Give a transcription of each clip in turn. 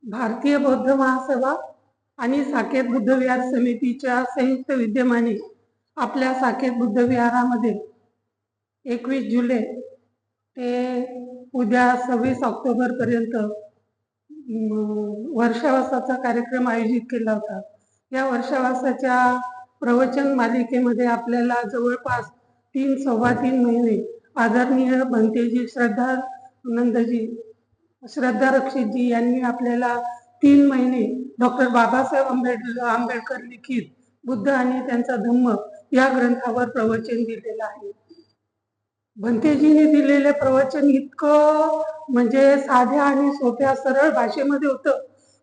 भारतीय बौद्ध महासभा आणि साकेत बुद्ध विहार समितीच्या संयुक्त विद्यमाने आपल्या साकेत बुद्ध विहारामध्ये 21 जुलै ते उद्या 26 ऑक्टोबर पर्यंत वर्षावासाचा कार्यक्रम आयोजित केला होता। या वर्षावासाच्या प्रवचन मालिकेमध्ये आपल्याला जवळपास 3-3.25 महिने आदरणीय भंतेजी श्रद्धा रक्षितजी यांनी आपल्याला 3 महिने डॉक्टर बाबासाहेब आंबेडकर लिखित बुद्ध आणि त्यांचा धम्म या ग्रंथावर प्रवचन दिलेलं आहे। भंतेजींनी दिलेले प्रवचन इतकं म्हणजे साध्या आणि सोप्या सरळ भाषेमध्ये होतं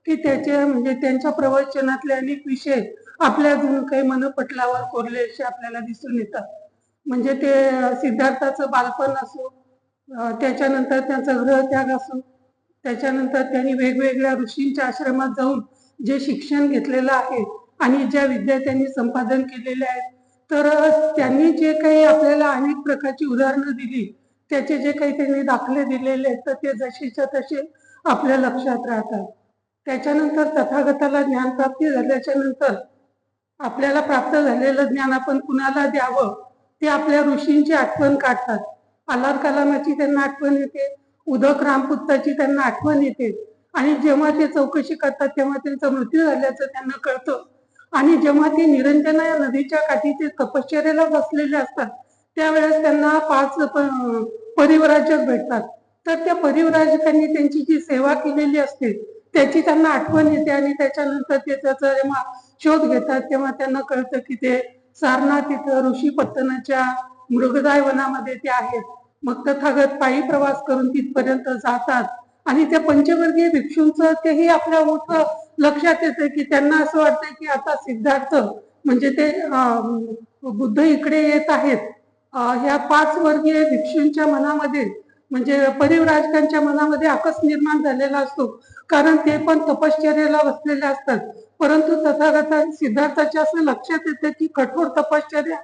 की त्यांच्या प्रवचनातले अनेक विषय आपल्या जणू काही मनपटलावर कोरलेले आपल्याला दिसून येतात। म्हणजे ते सिद्धार्थाचं बालपण असो, त्याच्यानंतर त्यांचा गृहत्याग असो, त्याच्यानंतर त्यांनी वेगवेगळ्या ऋषींच्या आश्रमात जाऊन जे शिक्षण घेतलेलं आहे आणि ज्या विद्या त्यांनी संपादन केलेल्या आहेत, तर त्यांनी जे काही आपल्याला अनेक प्रकारची उदाहरणं दिली, त्याचे जे काही त्यांनी दाखले दिलेले आहेत, तर ते जसेच्या तसे आपल्या लक्षात राहतात। त्याच्यानंतर तथागताला ज्ञानप्राप्ती झाल्याच्या नंतर आपल्याला प्राप्त झालेलं ज्ञान आपण कुणाला द्यावं ते आपल्या ऋषींची आठवण काढतात। अल्लाह कलामाची त्यांना आठवण येते, उदक रामपुत्ताची त्यांना आठवण येते आणि जेव्हा ते चौकशी करतात तेव्हा त्यांचा मृत्यू झाल्याचं त्यांना कळतं। आणि जेव्हा ते निरंजना या नदीच्या काठी ते तपश्चर्याला बसलेले असतात त्यावेळेस त्यांना 5 परिव्राजक भेटतात। तर त्या परिव्राजकांनी त्यांची जी सेवा केलेली असते त्याची त्यांना आठवण येते आणि त्याच्यानंतर ते त्याचा जेव्हा शोध घेतात तेव्हा त्यांना कळतं की ते सारनाथ इथं ऋषी पत्तनाच्या मृगदाय वनामध्ये ते आहेत। मग तथागत पायी प्रवास करून तिथपर्यंत जातात आणि त्या पंचवर्गीय भिक्षूंचं तेही आपल्या मोठं लक्षात येतं की त्यांना असं वाटतं की आता सिद्धार्थ म्हणजे ते बुद्ध इकडे येत आहेत। ह्या 5 वर्गीय भिक्षूंच्या मनामध्ये म्हणजे परिव्राजकांच्या मनामध्ये आकस निर्माण झालेला असतो, कारण ते पण तपश्चर्याला बसलेले असतात। परंतु तथागत सिद्धार्थाच्या असं लक्षात येतं की कठोर तपश्चर्या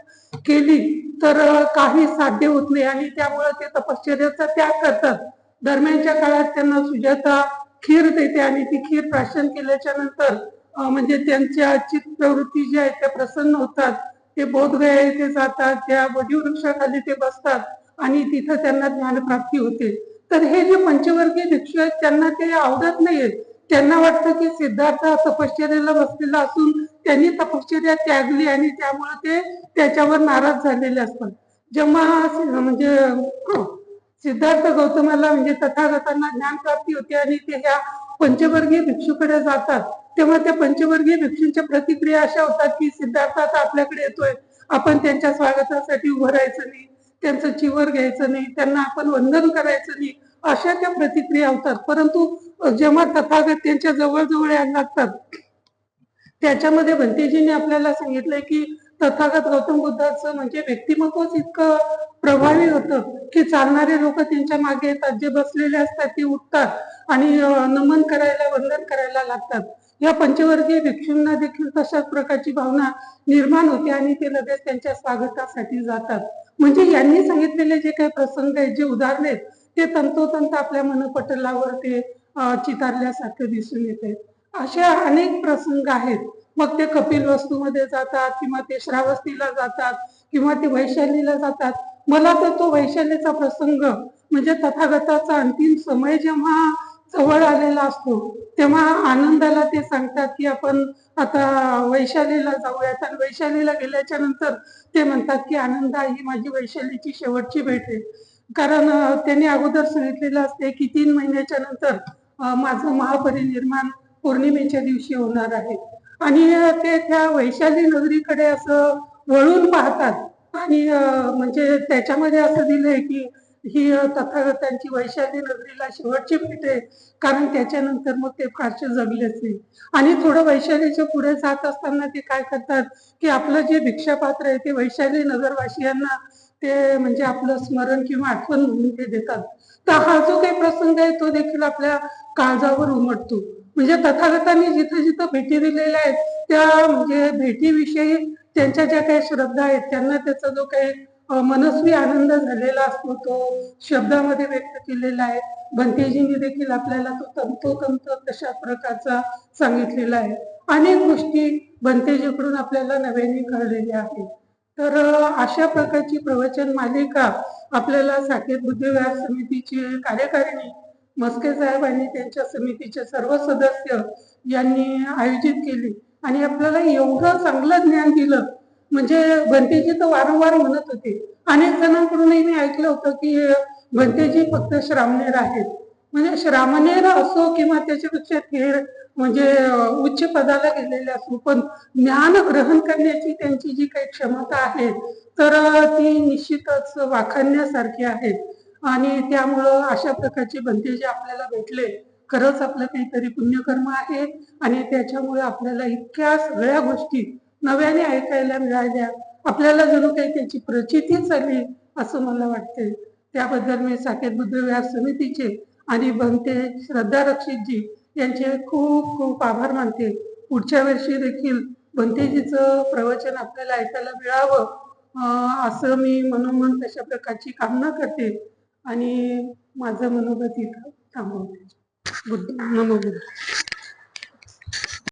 केली तर काही साध्य होत नाही आणि त्यामुळे ते तपश्चर्याचा त्याग करतात। दरम्यानच्या काळात त्यांना सुजाता खीर देते आणि ती खीर प्राशन केल्याच्या नंतर म्हणजे त्यांच्या चित्त प्रवृत्ती जी आहे त्या प्रसन्न होतात। ते बोधगया येथे जातात, त्या वटवृक्षाखाली ते बसतात आणि तिथं त्यांना ज्ञानप्राप्ती होते। तर हे जे पंचवर्गीय भिक्षू आहेत त्यांना ते आवडत नाहीये। त्यांना वाटतं की सिद्धार्थ तपश्चर्याला बसलेला असून त्यांनी तपश्चर्या त्यागली आणि त्यामुळे ते त्याच्यावर नाराज झालेले असतात। जेव्हा म्हणजे सिद्धार्थ गौतमाला म्हणजे तथागतांना ज्ञानप्राप्ती होते आणि ते ह्या पंचवर्गीय भिक्षूकडे जातात तेव्हा त्या पंचवर्गीय भिक्षूंच्या प्रतिक्रिया अशा होतात की सिद्धार्थ आता आपल्याकडे येतोय, आपण त्यांच्या स्वागतासाठी उभं राहायचं नाही, त्यांचं चिवर घ्यायचं नाही, त्यांना आपण वंदन करायचं नाही, अशा त्या प्रतिक्रिया होतात। परंतु जेव्हा तथागत त्यांच्या जवळ यायला लागतात त्याच्यामध्ये भंतेजींनी आपल्याला सांगितलंय की तथागत गौतम बुद्धाचं म्हणजे व्यक्तिमत्वच इतकं प्रभावी होतं की चालणारे लोक त्यांच्या मागे येतात, जे बसलेले असतात ते उठतात आणि नमन करायला वंदन करायला लागतात। या पंचवर्गीय भिक्षूंना देखील तशाच प्रकारची भावना निर्माण होते आणि ते लगेच त्यांच्या स्वागतासाठी जातात। म्हणजे यांनी सांगितलेले जे काही प्रसंग आहेत, जे उदाहरणे आहेत, ते तंतोतंत आपल्या मनपटलावर ते चितारल्यासारखं दिसून येते। अशा अनेक प्रसंग आहेत। मग ते कपिल वस्तूमध्ये जातात किंवा ते श्रावस्तीला जातात किंवा ते वैशालीला जातात। मला तर तो वैशालीचा प्रसंग म्हणजे तथागताचा अंतिम समय जेव्हा जवळ आलेला असतो तेव्हा आनंदाला ते सांगतात की आपण आता वैशालीला जाऊयात आणि वैशालीला गेल्याच्या नंतर ते म्हणतात की आनंदा ही माझी वैशालीची शेवटची भेट आहे, कारण त्यांनी अगोदर सांगितलेलं असते की 3 महिन्याच्या नंतर माझं महापरिनिर्वाण पौर्णिमेच्या दिवशी होणार आहे आणि ते त्या वैशाली नगरीकडे असं वळून पाहतात आणि म्हणजे त्याच्यामध्ये असं दिलंय की ही तथागतांची वैशाली नगरीला शेवटची भेट आहे, कारण त्याच्यानंतर मग ते फारसे जगलेच नाही। आणि थोडं वैशालीच्या पुढे जात असताना ते काय करतात की आपलं जे भिक्षापात्र आहे ते वैशाली नगरवासियांना ते म्हणजे आपलं स्मरण किंवा आठवण म्हणून ते देतात। तर हा जो काही प्रसंग आहे तो देखील आपल्या काळजावर उमटतो। म्हणजे तथागतांनी जिथं जिथं भेटी दिलेल्या आहेत त्या म्हणजे भेटीविषयी त्यांच्या ज्या काही श्रद्धा आहेत, त्यांना त्याचा जो काही मनस्वी आनंद झालेला असतो तो शब्दामध्ये व्यक्त केलेला आहे. भंतेजींनी देखील आपल्याला तो तंतोतंत तशा प्रकारचा सांगितलेला आहे. अनेक गोष्टी भंतेजीकडून आपल्याला नव्याने कळलेल्या आहेत. तर अशा प्रकारची प्रवचन मालिका आपल्याला साकेत बुद्धिविहार समितीचे कार्यकारिणी मस्के साहेब आणि त्यांच्या समितीचे सर्व सदस्य यांनी आयोजित केली आणि आपल्याला एवढं चांगलं ज्ञान दिलं. म्हणजे भंतेजी तर वारंवार म्हणत होते, अनेक जणांकडूनही मी ऐकलं होतं की भंतेजी फक्त श्रामणेर आहेत. म्हणजे श्रामणेर असो किंवा त्याच्यापेक्षा थेर म्हणजे उच्च पदाला गेलेले असो, पण ज्ञान ग्रहण करण्याची त्यांची जी काही क्षमता आहे तर ती निश्चितच वाखाणण्यासारखी आहे. आणि त्यामुळं अशा प्रकारचे भंतेजी आपल्याला भेटले, खरंच आपलं काहीतरी पुण्यकर्म आहे. आणि त्याच्यामुळे आपल्याला इतक्या सगळ्या गोष्टी नव्याने ऐकायला मिळाल्या, आपल्याला जणू काही त्याची प्रचितीच आली असं मला वाटते. त्याबद्दल मी साकेत बुद्धविहार समितीचे आणि भंते श्रद्धा रक्षितजी यांचे खूप खूप आभार मानते. पुढच्या वर्षी देखील भंतेजीचं प्रवचन आपल्याला ऐकायला मिळावं असं मी मनोमन तशा प्रकारची कामना करते आणि माझं मनोगत इथं थांबवते. बुद्ध नमो बुद्ध.